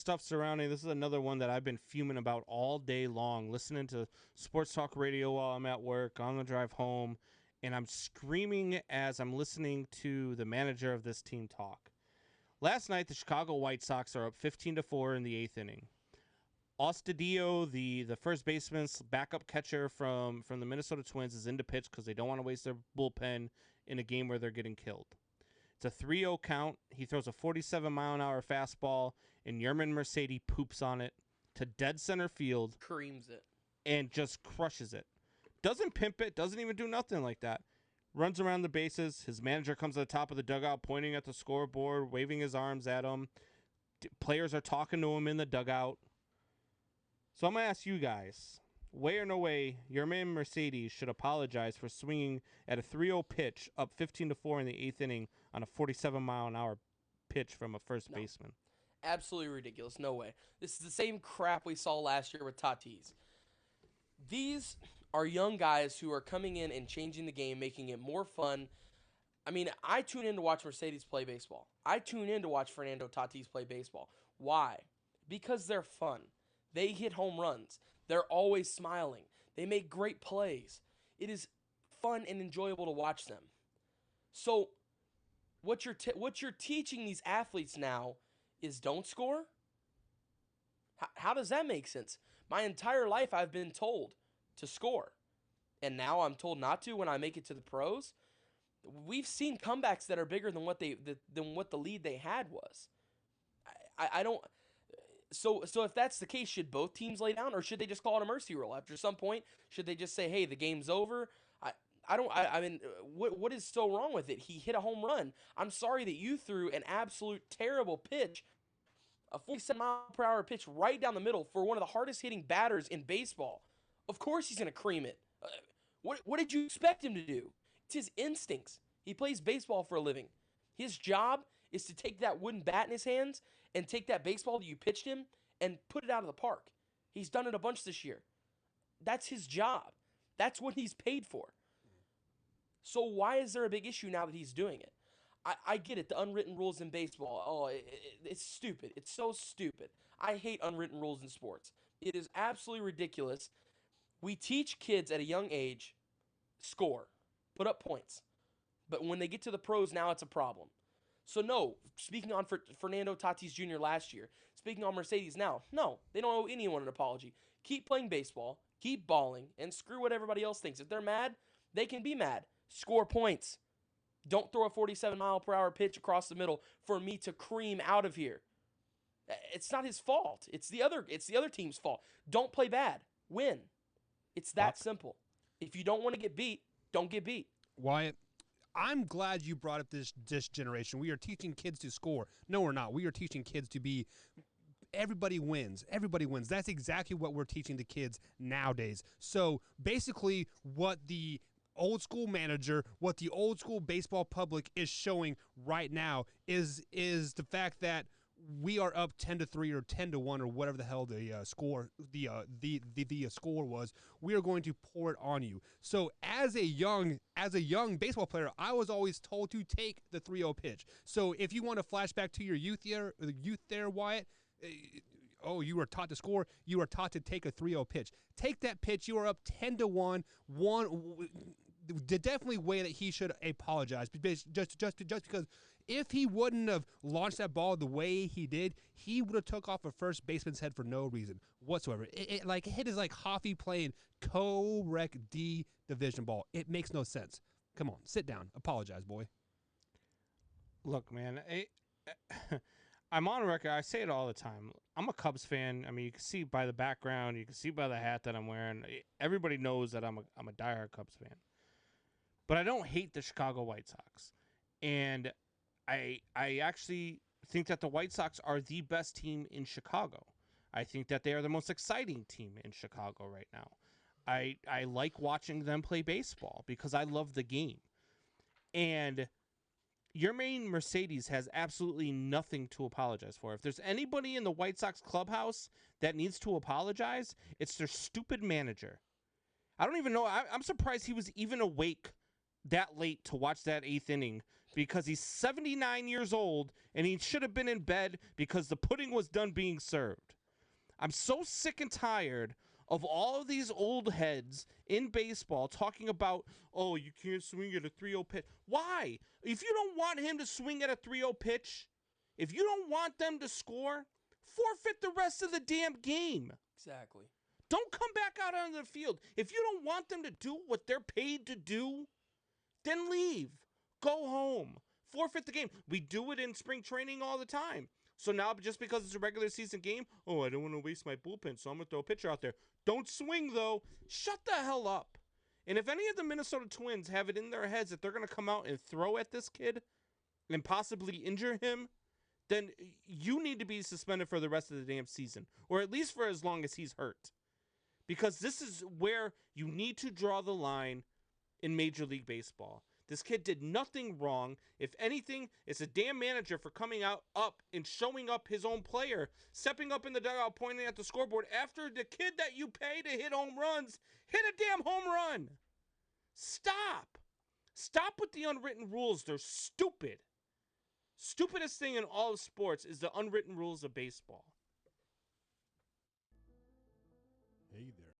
stuff surrounding this is another one that I've been fuming about all day long, listening to sports talk radio while I'm at work, on the drive home, and I'm screaming as I'm listening to the manager of this team talk. Last night, the Chicago White Sox are up 15-4 in the eighth inning. Astudillo, the first baseman's backup catcher from the Minnesota Twins, is into pitch because they don't want to waste their bullpen in a game where they're getting killed. It's a 3-0 count. He throws a 47-mile-an-hour fastball, and Yermin Mercedes poops on it to dead center field. Creams it. And just crushes it. Doesn't pimp it, doesn't even do nothing like that. Runs around the bases. His manager comes to the top of the dugout, pointing at the scoreboard, waving his arms at him. Players are talking to him in the dugout. So I'm going to ask you guys, way or no way, Yermin Mercedes should apologize for swinging at a 3-0 pitch up 15-4 in the eighth inning on a 47-mile-an-hour pitch from a first baseman. Absolutely ridiculous. No way. This is the same crap we saw last year with Tatis. These are young guys who are coming in and changing the game, making it more fun. I mean, I tune in to watch Mercedes play baseball. I tune in to watch Fernando Tatis play baseball. Why? Because they're fun. They hit home runs. They're always smiling. They make great plays. It is fun and enjoyable to watch them. So, what you're teaching these athletes now is don't score? How does that make sense? My entire life I've been told to score. And now I'm told not to when I make it to the pros. We've seen comebacks that are bigger than what the lead they had was. I don't. So if that's the case, should both teams lay down, or should they just call it a mercy rule? After some point, should they just say, "Hey, the game's over"? I mean, what is so wrong with it? He hit a home run. I'm sorry that you threw an absolute terrible pitch, a 47-mile-per-hour pitch right down the middle for one of the hardest hitting batters in baseball. Of course he's gonna cream it. What did you expect him to do? It's his instincts. He plays baseball for a living. His job is to take that wooden bat in his hands and take that baseball that you pitched him and put it out of the park. He's done it a bunch this year. That's his job. That's what he's paid for. So why is there a big issue now that he's doing it? I get it, the unwritten rules in baseball. Oh, it's stupid. It's so stupid. I hate unwritten rules in sports. It is absolutely ridiculous. We teach kids at a young age, score, put up points. But when they get to the pros, now it's a problem. So no, speaking on Fernando Tatis Jr. last year, speaking on Mercedes now, no, they don't owe anyone an apology. Keep playing baseball, keep balling, and screw what everybody else thinks. If they're mad, they can be mad. Score points. Don't throw a 47-mile-per-hour pitch across the middle for me to cream out of here. It's not his fault. It's the other team's fault. Don't play bad. Win. It's that simple. If you don't want to get beat, don't get beat. Wyatt, I'm glad you brought up this generation. We are teaching kids to score. No, we're not. We are teaching kids to be everybody wins. Everybody wins. That's exactly what we're teaching the kids nowadays. So basically what the old school manager, what the old school baseball public is showing right now is the fact that we are up 10-3 or 10-1 or whatever the hell the score the score was. We are going to pour it on you. So as a young baseball player, I was always told to take the 3-0 pitch. So if you want to flashback to your youth there, Wyatt, you were taught to score. You were taught to take a 3-0 pitch. Take that pitch. You are up 10-1. Definitely way that he should apologize. Just because if he wouldn't have launched that ball the way he did, he would have took off a first baseman's head for no reason whatsoever. It hit his like Hoffy playing co-rec D division ball. It makes no sense. Come on, sit down. Apologize, boy. Look, man, I'm on record. I say it all the time. I'm a Cubs fan. I mean, you can see by the background. You can see by the hat that I'm wearing. Everybody knows that I'm a diehard Cubs fan. But I don't hate the Chicago White Sox. And I actually think that the White Sox are the best team in Chicago. I think that they are the most exciting team in Chicago right now. I like watching them play baseball because I love the game. And Yermin Mercedes has absolutely nothing to apologize for. If there's anybody in the White Sox clubhouse that needs to apologize, it's their stupid manager. I don't even know. I'm surprised he was even awake that late to watch that eighth inning because he's 79 years old and he should have been in bed because the pudding was done being served. I'm so sick and tired of all of these old heads in baseball talking about, oh, you can't swing at a 3-0 pitch. Why? If you don't want him to swing at a 3-0 pitch, if you don't want them to score, forfeit the rest of the damn game. Exactly. Don't come back out onto the field. If you don't want them to do what they're paid to do, then leave. Go home. Forfeit the game. We do it in spring training all the time. So now, just because it's a regular season game, oh, I don't want to waste my bullpen, so I'm going to throw a pitcher out there. Don't swing, though. Shut the hell up. And if any of the Minnesota Twins have it in their heads that they're going to come out and throw at this kid and possibly injure him, then you need to be suspended for the rest of the damn season, or at least for as long as he's hurt. Because this is where you need to draw the line in Major League Baseball. This kid did nothing wrong. If anything, it's a damn manager for coming out up and showing up his own player, stepping up in the dugout, pointing at the scoreboard after the kid that you pay to hit home runs hit a damn home run. Stop. Stop with the unwritten rules. They're stupid. Stupidest thing in all of sports is the unwritten rules of baseball.